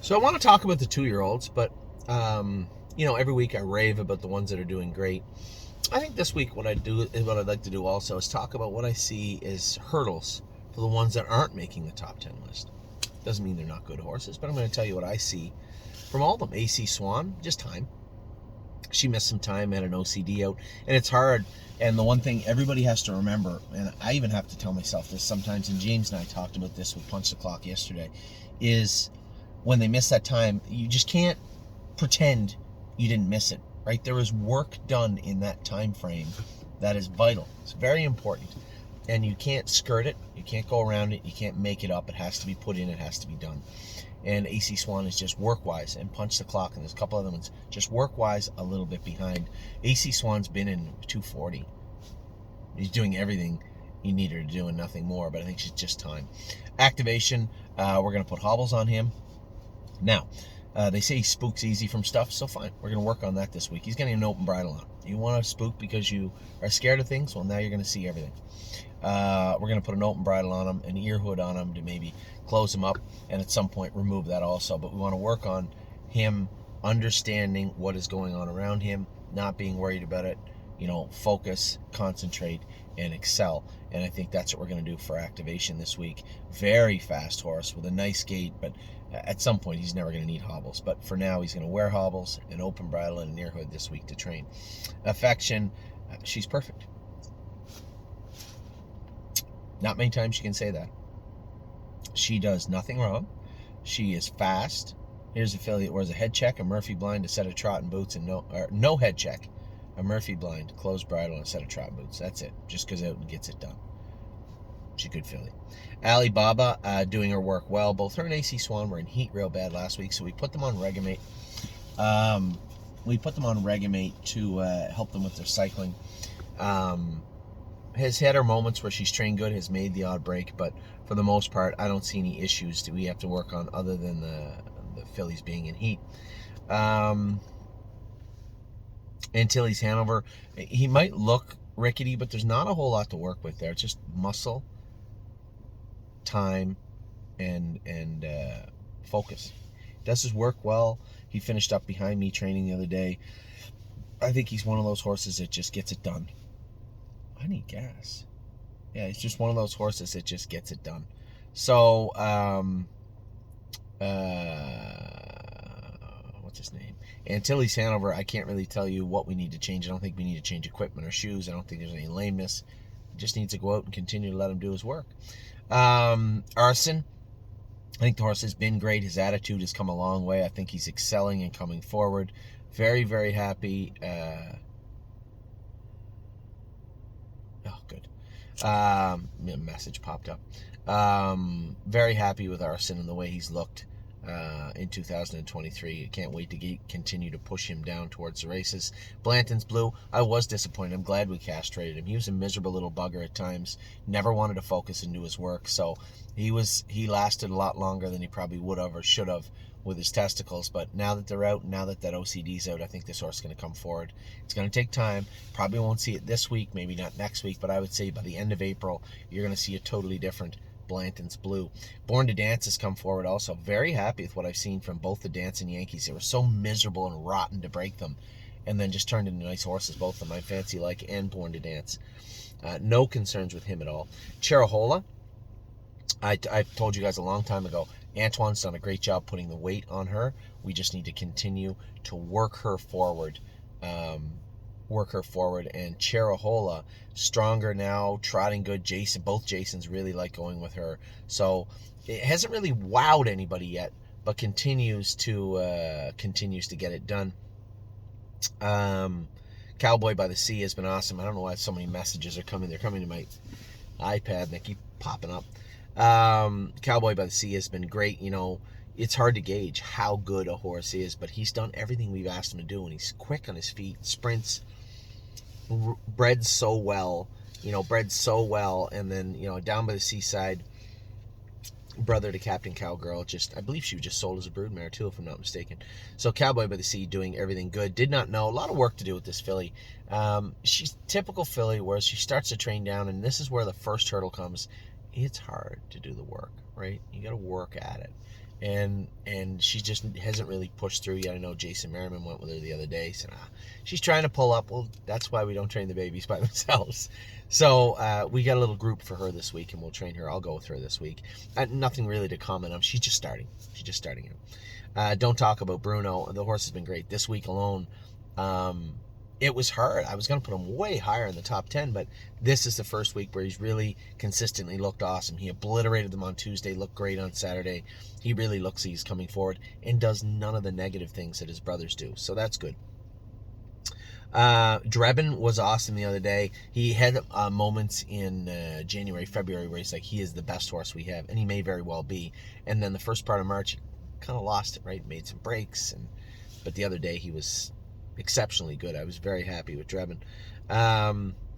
So I want to talk about the 2-year-olds, but every week I rave about the ones that are doing great. I think this week what I'd like to do also is talk about what I see as hurdles for the ones that aren't making the top 10 list. Doesn't mean they're not good horses, but I'm going to tell you what I see from all of them. AC Swan, just time. She missed some time, had an OCD out, and it's hard. And the one thing everybody has to remember, and I even have to tell myself this sometimes, and James and I talked about this with Punch the Clock yesterday, is when they miss that time, you just can't pretend you didn't miss it, right? There is work done in that time frame that is vital. It's very important. And you can't skirt it. You can't go around it. You can't make it up. It has to be put in. It has to be done. And AC Swan is just work-wise, and Punch the Clock, and there's a couple other ones, just work-wise a little bit behind. AC Swan's been in 240. He's doing everything you need her to do and nothing more, but I think she's just time. Activation, we're going to put hobbles on him. Now, they say he spooks easy from stuff, so fine. We're going to work on that this week. He's getting an open bridle on. You want to spook because you are scared of things? Well, now you're going to see everything. We're going to put an open bridle on him, an ear hood on him to maybe close him up, and at some point remove that also. But we want to work on him understanding what is going on around him, not being worried about it, focus, concentrate, and excel. And I think that's what we're going to do for activation this week. Very fast horse with a nice gait, but at some point he's never going to need hobbles. But for now, he's going to wear hobbles, an open bridle, and an ear hood this week to train. Affection, she's perfect. Not many times you can say that. She does nothing wrong. She is fast. Here's a filly that wears a head check, a Murphy blind, a set of trot and boots, and no head check. A Murphy blind, closed bridle, and a set of trot boots. That's it. Just goes out and gets it done. She's a good filly. Alibaba doing her work well. Both her and AC Swan were in heat real bad last week, so we put them on Regamate. To help them with their cycling. Has had her moments where she's trained good, has made the odd break, but for the most part, I don't see any issues that we have to work on other than the fillies being in heat. Antilles Hanover, he might look rickety, but there's not a whole lot to work with there. It's just muscle, time, and focus. Does his work well. He finished up behind me training the other day. I think he's one of those horses that just gets it done. I need gas. Yeah, it's just one of those horses that just gets it done. So, what's his name? Antilles Hanover, I can't really tell you what we need to change. I don't think we need to change equipment or shoes. I don't think there's any lameness. He just needs to go out and continue to let him do his work. Arson, I think the horse has been great. His attitude has come a long way. I think he's excelling and coming forward. Very, very happy. Good. Message popped up. Very happy with Arson and the way he's looked in 2023. I can't wait to continue to push him down towards the races. Blanton's Blue, I was disappointed. I'm glad we castrated him. He was a miserable little bugger at times. Never wanted to focus and do his work. So he lasted a lot longer than he probably would have or should have with his testicles. But now that they're out, now that OCD's out, I think this horse is going to come forward. It's going to take time. Probably won't see it this week, maybe not next week, but I would say by the end of April, you're going to see a totally different Blanton's Blue. Born to Dance has come forward also. Very happy with what I've seen from both the Dance and Yankees. They were so miserable and rotten to break them, and then just turned into nice horses, both of them. I fancy like and Born to Dance. No concerns with him at all. Cherahola, I told you guys a long time ago, Antoine's done a great job putting the weight on her. We just need to continue to work her forward. And Cherahola, stronger now, trotting good. Both Jasons really like going with her. So it hasn't really wowed anybody yet, but continues to get it done. Cowboy by the Sea has been awesome. I don't know why so many messages are coming. They're coming to my iPad and they keep popping up. Cowboy by the Sea has been great. It's hard to gauge how good a horse is, but he's done everything we've asked him to do, and he's quick on his feet, sprints, bred so well, and then, down by the seaside, brother to Captain Cowgirl, I believe she was just sold as a broodmare too, if I'm not mistaken. So Cowboy by the Sea doing everything good. Did not know, a lot of work to do with this filly. She's typical filly, where she starts to train down, and this is where the first hurdle comes. It's hard to do the work, right? You got to work at it. and she just hasn't really pushed through yet. I know Jason Merriman went with her the other day, said she's trying to pull up. Well, that's why we don't train the babies by themselves. So we got a little group for her this week, and we'll train her. I'll go with her this week. Nothing really to comment on. She's just starting. Don't talk about Bruno. The horse has been great this week alone. It was hard. I was going to put him way higher in the top 10, but this is the first week where he's really consistently looked awesome. He obliterated them on Tuesday, looked great on Saturday. He really looks he's coming forward and does none of the negative things that his brothers do. So that's good. Drebin was awesome the other day. He had moments in January, February where he's like, he is the best horse we have, and he may very well be. And then the first part of March, he kind of lost it, right? Made some breaks, but the other day he was exceptionally good. I was very happy with Drebin.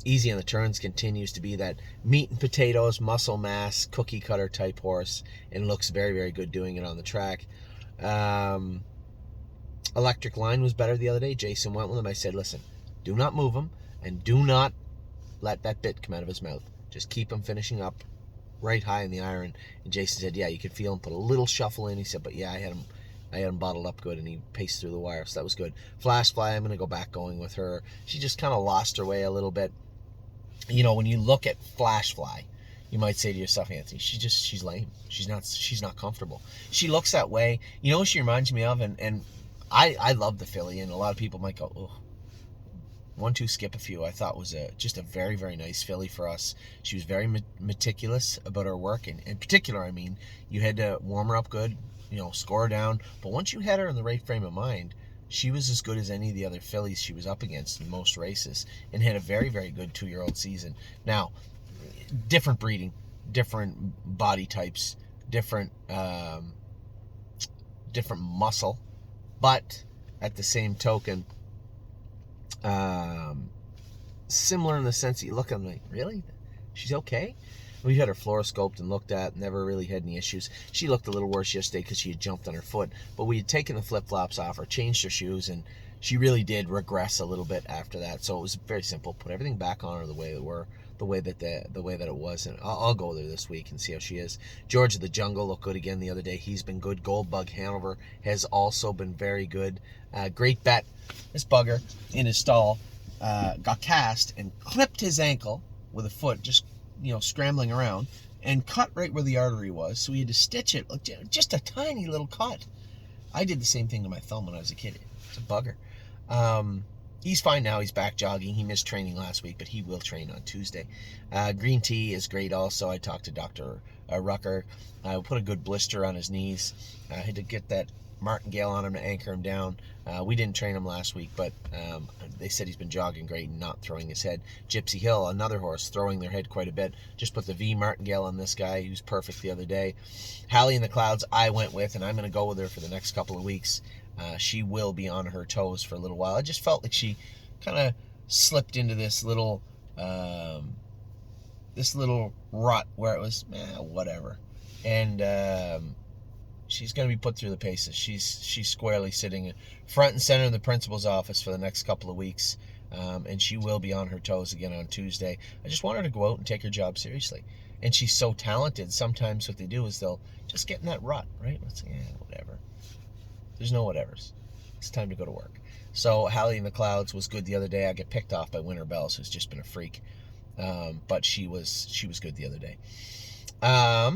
Easy on the turns continues to be that meat and potatoes, muscle mass, cookie cutter type horse, and looks very, very good doing it on the track. Electric Line was better the other day. Jason went with him. I said, listen, do not move him and do not let that bit come out of his mouth. Just keep him finishing up right high in the iron. And Jason said, yeah, you could feel him put a little shuffle in. He said, but yeah, I had him bottled up good, and he paced through the wire, so that was good. Flash Fly, I'm going to go back going with her. She just kind of lost her way a little bit. You know, when you look at Flash Fly, you might say to yourself, Anthony, she's lame. She's not comfortable. She looks that way. You know what she reminds me of? And I love the filly, and a lot of people might go, oh, 1-2 skip a few. I thought was just a very, very nice filly for us. She was very meticulous about her work, and in particular, I mean, you had to warm her up good, score her down. But once you had her in the right frame of mind, she was as good as any of the other fillies she was up against in most races, and had a very, very good 2-year-old season. Now, different breeding, different body types, different muscle, but at the same token, similar in the sense that you look at them like, really? She's okay? We had her fluoroscoped and looked at, never really had any issues. She looked a little worse yesterday because she had jumped on her foot, but we had taken the flip-flops off her, changed her shoes, and she really did regress a little bit after that. So it was very simple. Put everything back on her the way that it was, and I'll go there this week and see how she is. George of the Jungle looked good again the other day. He's been good. Goldbug Hanover has also been very good. Great bet. This bugger in his stall got cast and clipped his ankle with a foot, just scrambling around, and cut right where the artery was. So he had to stitch it, just a tiny little cut. I did the same thing to my thumb when I was a kid. It's a bugger. He's fine now. He's back jogging. He missed training last week, but he will train on Tuesday. Green Tea is great also. I talked to Dr. Rucker. I put a good blister on his knees. I had to get that martingale on him to anchor him down. We didn't train him last week, but they said he's been jogging great and not throwing his head. Gypsy Hill, another horse, throwing their head quite a bit. Just put the V martingale on this guy. He was perfect the other day. Hallie in the Clouds I went with, and I'm going to go with her for the next couple of weeks. She will be on her toes for a little while. I just felt like she kind of slipped into this little rut where it was whatever, and she's going to be put through the paces. She's squarely sitting front and center in the principal's office for the next couple of weeks, and she will be on her toes again on Tuesday. I just want her to go out and take her job seriously, and she's so talented. Sometimes what they do is they'll just get in that rut, right? It's like, whatever. There's no whatevers. It's time to go to work. So Hallie in the Clouds was good the other day. I get picked off by Winter Bells, who's just been a freak. But she was good the other day. What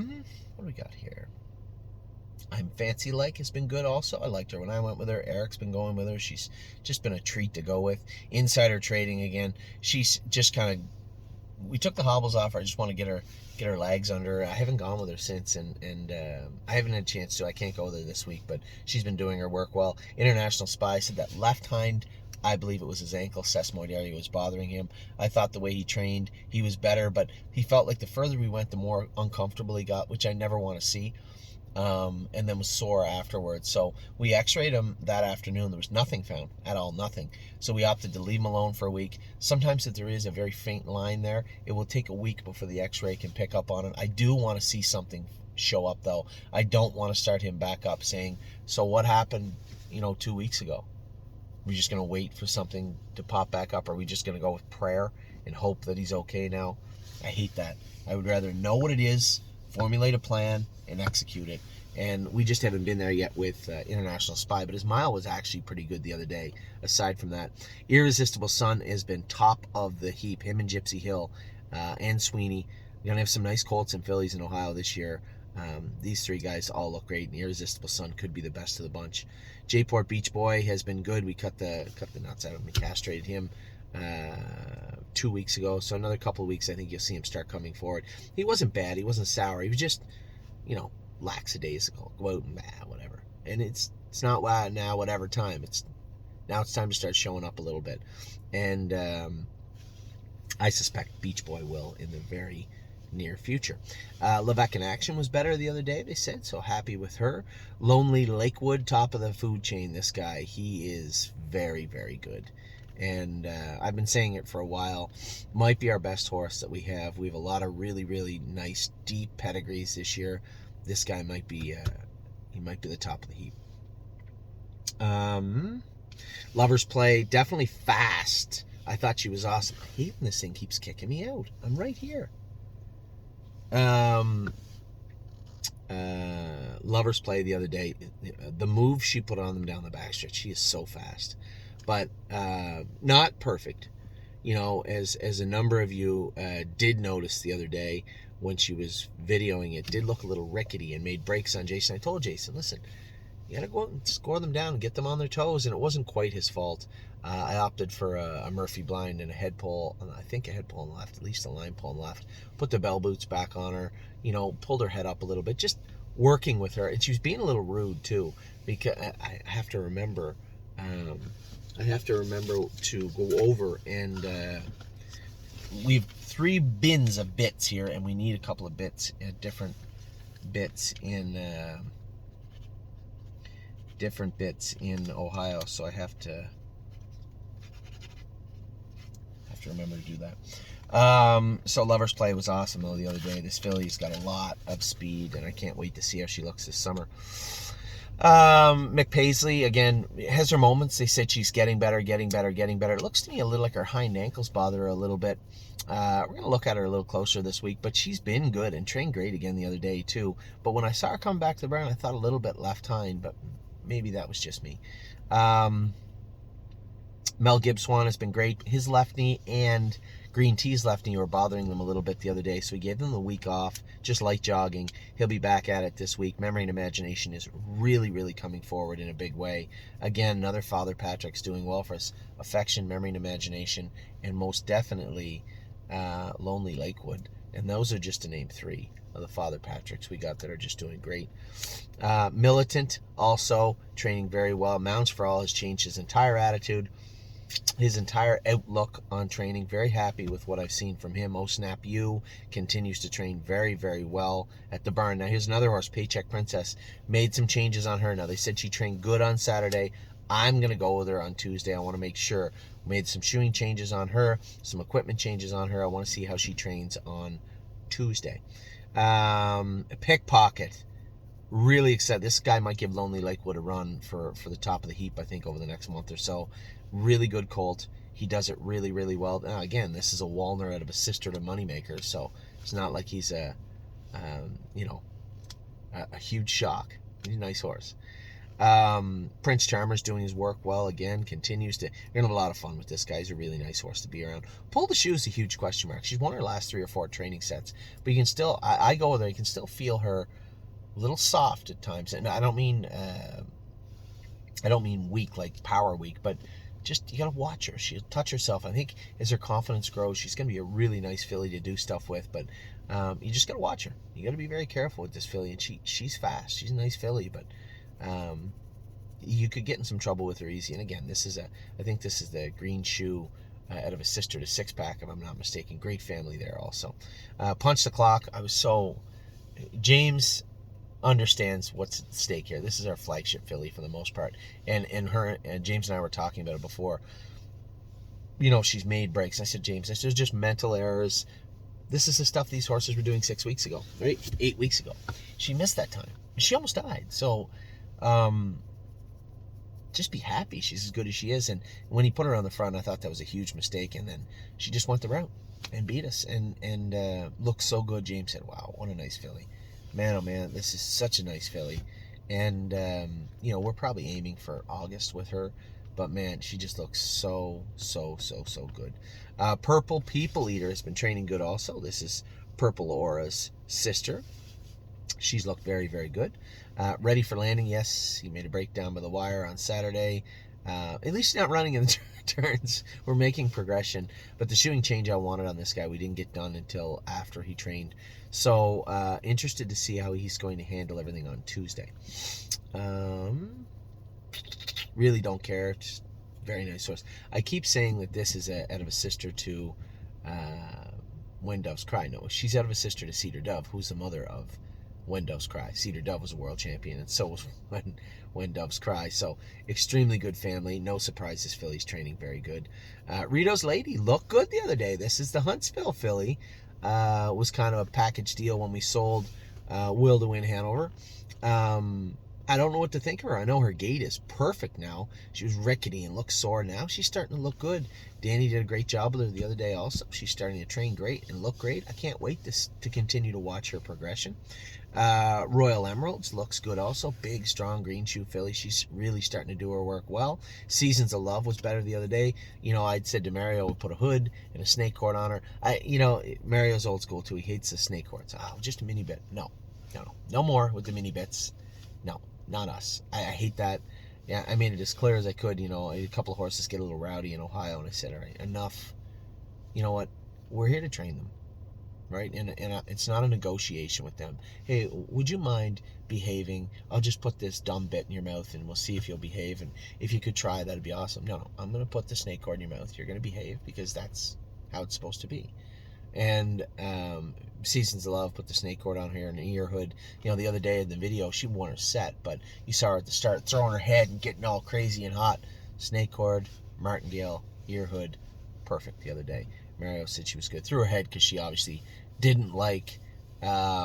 do we got here? I'm Fancy Like has been good also. I liked her when I went with her. Eric's been going with her. She's just been a treat to go with. Insider Trading again. She's just kind of, we took the hobbles off her. I just want to get her legs under her. I haven't gone with her since, and I haven't had a chance to. I can't go with her this week, but she's been doing her work well. International Spy said that left hind, I believe it was his ankle, Sesmoidaria, was bothering him. I thought the way he trained, he was better, but he felt like the further we went, the more uncomfortable he got, which I never want to see. And then was sore afterwards. So we x-rayed him that afternoon. There was nothing found at all, nothing. So we opted to leave him alone for a week. Sometimes if there is a very faint line there, it will take a week before the x-ray can pick up on it. I do want to see something show up, though. I don't want to start him back up saying, so what happened, 2 weeks ago? We're just going to wait for something to pop back up? Or are we just going to go with prayer and hope that he's okay now? I hate that. I would rather know what it is, formulate a plan, and execute it. And we just haven't been there yet with International Spy, but his mile was actually pretty good the other day. Aside from that, Irresistible Sun has been top of the heap. Him and Gypsy Hill and Sweeney. We're going to have some nice colts and fillies in Ohio this year. These three guys all look great, and Irresistible Sun could be the best of the bunch. Jayport Beach Boy has been good. We cut the nuts out of him. We castrated him 2 weeks ago, so another couple of weeks I think you'll see him start coming forward. He wasn't bad. He wasn't sour. He was just, lackadaisical. Go out and whatever. And it's not now whatever time. Now it's time to start showing up a little bit. And I suspect Beach Boy will in the very near future. Levesque in Action was better the other day, they said, so happy with her. Lonely Lakewood, top of the food chain, this guy. He is very, very good. And I've been saying it for a while. Might be our best horse that we have. We have a lot of really, really nice, deep pedigrees this year. This guy might be the top of the heap. Lover's Play, definitely fast. I thought she was awesome. I hate when this thing keeps kicking me out. I'm right here. Lover's Play the other day, the move she put on them down the backstretch, she is so fast, but not perfect. As a number of you did notice the other day when she was videoing it, did look a little rickety and made breaks on Jason. I told Jason, listen, you gotta go out and score them down and get them on their toes, and it wasn't quite his fault. I opted for a Murphy blind and a head pull, I think a head pull on the left, at least a line pull on the left. Put the bell boots back on her, pulled her head up a little bit, just working with her. And she was being a little rude too, because I have to remember to go over and we've 3 bins of bits here, and we need a couple of bits, different bits in Ohio, so I have to remember to do that. So Lover's Play was awesome though the other day. This filly's got a lot of speed, and I can't wait to see how she looks this summer. McPaisley, again, has her moments. They said she's getting better. It looks to me a little like her hind ankles bother her a little bit. We're going to look at her a little closer this week, but she's been good and trained great again the other day too. But when I saw her come back to the barn, I thought a little bit left hind, but maybe that was just me. Mel Gibbswan has been great. His left knee and Green Tea's left knee were bothering them a little bit the other day, so we gave them the week off, just light jogging. He'll be back at it this week. Memory and Imagination is really, really coming forward in a big way. Again, another Father Patrick's doing well for us. Affection, Memory and Imagination, and most definitely Lonely Lakewood. And those are just to name 3 of the Father Patricks we got that are just doing great. Militant, also training very well. Mounds for All has changed his entire attitude, his entire outlook on training. Very happy with what I've seen from him. Oh Snap You continues to train very, very well at the barn. Now here's another horse, Paycheck Princess. Made some changes on her. Now they said she trained good on Saturday. I'm going to go with her on Tuesday. I want to make sure. Made some shoeing changes on her, some equipment changes on her. I want to see how she trains on Tuesday. Pickpocket. Really excited. This guy might give Lonely Lakewood a run for the top of the heap, I think, over the next month or so. Really good colt. He does it really, really well. Now, again, this is a Walner out of a sister to Moneymaker, so it's not like he's a huge shock. He's a nice horse. Prince Charmer's doing his work well again. Continues to. We're gonna have a lot of fun with this guy. He's a really nice horse to be around. Pull the Shoe is a huge question mark. She's won her last 3 or 4 training sets, but you can still. I go with her. You can still feel her a little soft at times, and I don't mean weak, like power weak, but just you gotta watch her. She'll touch herself. I think as her confidence grows, she's gonna be a really nice filly to do stuff with. But you just gotta watch her. You gotta be very careful with this filly, and she's fast. She's a nice filly, but you could get in some trouble with her easy. And again, I think this is the Green Shoe out of a sister to Six Pack, if I'm not mistaken. Great family there also. Punch the Clock. James understands what's at stake here. This is our flagship filly for the most part, and James and I were talking about it before. She's made breaks. I said, James, this is just mental errors. This is the stuff these horses were doing 6 weeks ago, right? 8 weeks ago. She missed that time. She almost died. So just be happy she's as good as she is. And when he put her on the front, I thought that was a huge mistake, and then she just went the route and beat us and looked so good. James said, wow, what a nice filly. man, oh man, this is such a nice filly. And, we're probably aiming for August with her. But man, she just looks so good. Purple People Eater has been training good also. This is Purple Aura's sister. She's looked very good. Ready for landing, yes. He made a breakdown by the wire on Saturday. At least he's not running in the turns. We're making progression. But the shoeing change I wanted on this guy, we didn't get done until after he trained. So interested to see how he's going to handle everything on Tuesday. Really don't care. Just very nice horse. I keep saying that this is out of a sister to When Doves Cry. No, she's out of a sister to Cedar Dove, who's the mother of When Doves Cry. Cedar Dove was a world champion, and so was When Doves Cry. So extremely good family. No surprise, this filly's training very good. Rito's Lady looked good the other day. This is the Huntsville filly. Was kind of a package deal when we sold Will to Win Hanover. I don't know what to think of her. I know her gait is perfect now. She was rickety and looked sore. Now she's starting to look good. Danny did a great job with her the other day also. She's starting to train great and look great. I can't wait to continue to watch her progression. Royal Emeralds looks good also. Big, strong green shoe filly. She's really starting to do her work well. Seasons of Love was better the other day. I'd said to Mario, we'll put a hood and a snake cord on her. Mario's old school too. He hates the snake cords. Oh, just a mini bit. No more with the mini bits. No, not us. I hate that. Yeah, I made it as clear as I could. A couple of horses get a little rowdy in Ohio, and I said, all right, enough. You know what? We're here to train them, right? And it's not a negotiation with them. Hey, would you mind behaving? I'll just put this dumb bit in your mouth, and we'll see if you'll behave. And if you could try, that'd be awesome. No, I'm going to put the snake cord in your mouth. You're going to behave because that's how it's supposed to be. And Seasons of Love put the snake cord on her and an ear hood. The other day in the video, she won her set, but you saw her at the start throwing her head and getting all crazy and hot. Snake cord, martingale, ear hood, perfect the other day. Mario said she was good. Threw her head because she obviously didn't like that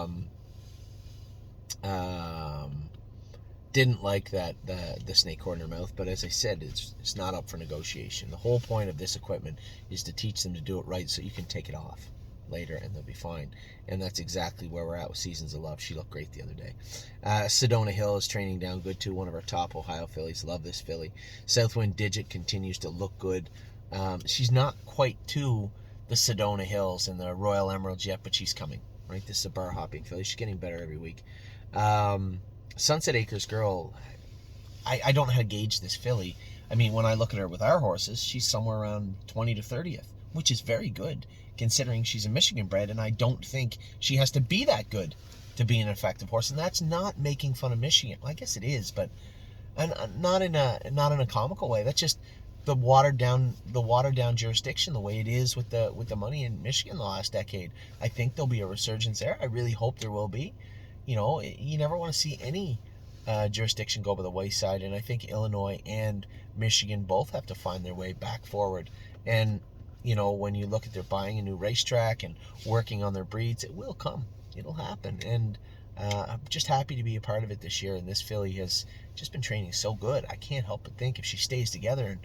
the snake cord in her mouth. But as I said, it's not up for negotiation. The whole point of this equipment is to teach them to do it right so you can take it off later and they'll be fine. And that's exactly where we're at with Seasons of Love. She looked great the other day. Sedona Hill is training down good too. One of our top Ohio fillies. Love this filly. Southwind Digit continues to look good. She's not quite to the Sedona Hills and the Royal Emeralds yet, but she's coming. Right, this is a bar hopping filly. She's getting better every week. Sunset Acres Girl, I don't know how to gauge this filly. I mean, when I look at her with our horses, she's somewhere around 20 to 30th, which is very good considering she's a Michigan bred, and I don't think she has to be that good to be an effective horse. And that's not making fun of Michigan. Well, I guess it is, but not in a comical way. That's just the watered down jurisdiction, the way it is with the money in Michigan the last decade. I think there'll be a resurgence there. I really hope there will be. You never want to see any jurisdiction go by the wayside, and I think Illinois and Michigan both have to find their way back forward. And when you look at their buying a new racetrack and working on their breeds, it will come. It'll happen. And I'm just happy to be a part of it this year. And this filly has just been training so good. I can't help but think if she stays together and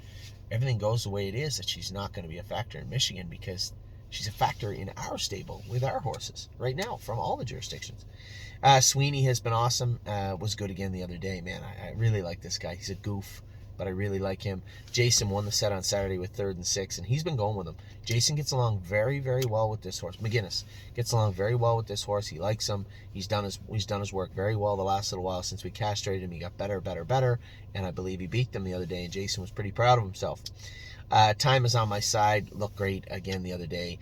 everything goes the way it is, that she's not going to be a factor in Michigan, because she's a factor in our stable with our horses right now from all the jurisdictions. Sweeney has been awesome. Was good again the other day. Man, I really like this guy. He's a goof, but I really like him. Jason won the set on Saturday with 3rd and 6th, and he's been going with him. Jason gets along very well with this horse. McGinnis gets along very well with this horse. He likes him. He's done his work very well the last little while since we castrated him. He got better, and I believe he beat them the other day, and Jason was pretty proud of himself. Time is on my side. Looked great again the other day.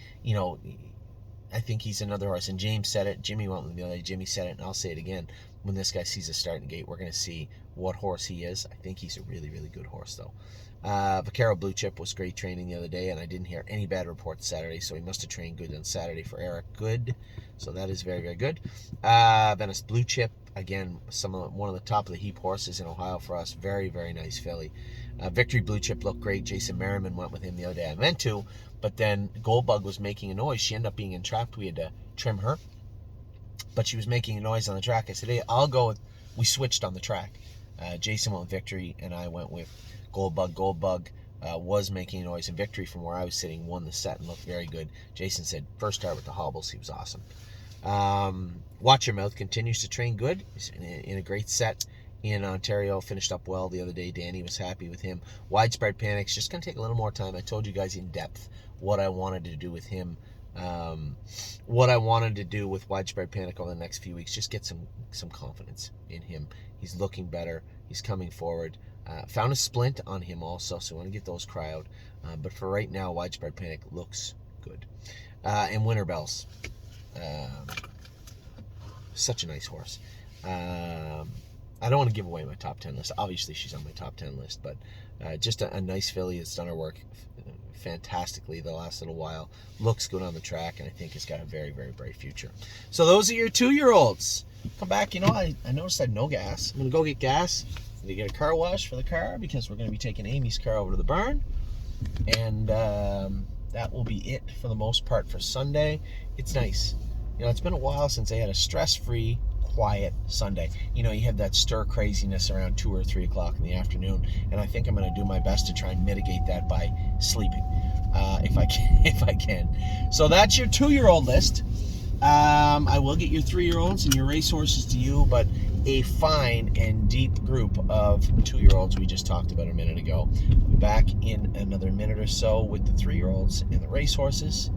I think he's another horse, and James said it. Jimmy went with me the other day. Jimmy said it, and I'll say it again. When this guy sees a starting gate, we're going to see what horse he is. I think he's a really good horse, though. Vaquero Blue Chip was great training the other day, and I didn't hear any bad reports Saturday, so he must have trained good on Saturday for Eric. Good. So that is very good. Venice Blue Chip, again, one of the top of the heap horses in Ohio for us. Very nice filly. Victory Blue Chip looked great. Jason Merriman went with him the other day. I meant to, but then Goldbug was making a noise. She ended up being entrapped. We had to trim her, but she was making a noise on the track. I said, hey, I'll go with... We switched on the track. Jason went with Victory, and I went with Goldbug. Goldbug was making a noise, and Victory, from where I was sitting, won the set and looked very good. Jason said, first start with the hobbles, he was awesome. Watch Your Mouth continues to train good. He's in a great set in Ontario. Finished up well the other day. Danny was happy with him. Widespread Panic's just going to take a little more time. I told you guys in depth what I wanted to do with him. What I wanted to do with Widespread Panic over the next few weeks. Just get some confidence in him. He's looking better. He's coming forward. Found a splint on him also, so I want to get those crowd. But for right now, Widespread Panic looks good. And Winter Bells. Such a nice horse. I don't want to give away my top 10 list. Obviously, she's on my top 10 list, but just a nice filly that's done her work fantastically the last little while. Looks good on the track, and I think has got a very, very bright future. So those are your 2-year-olds. Come back. I noticed I had no gas. I'm going to go get gas. I'm going to get a car wash for the car because we're going to be taking Amy's car over to the barn. And that will be it for the most part for Sunday. It's nice. It's been a while since I had a stress-free, quiet Sunday. You have that stir craziness around 2 or 3 o'clock in the afternoon, and I think I'm going to do my best to try and mitigate that by sleeping, if I can. So that's your 2-year-old list. I will get your 3-year-olds and your racehorses to you, but a fine and deep group of 2-year-olds we just talked about a minute ago. We'll be back in another minute or so with the 3-year-olds and the racehorses.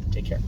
Take care.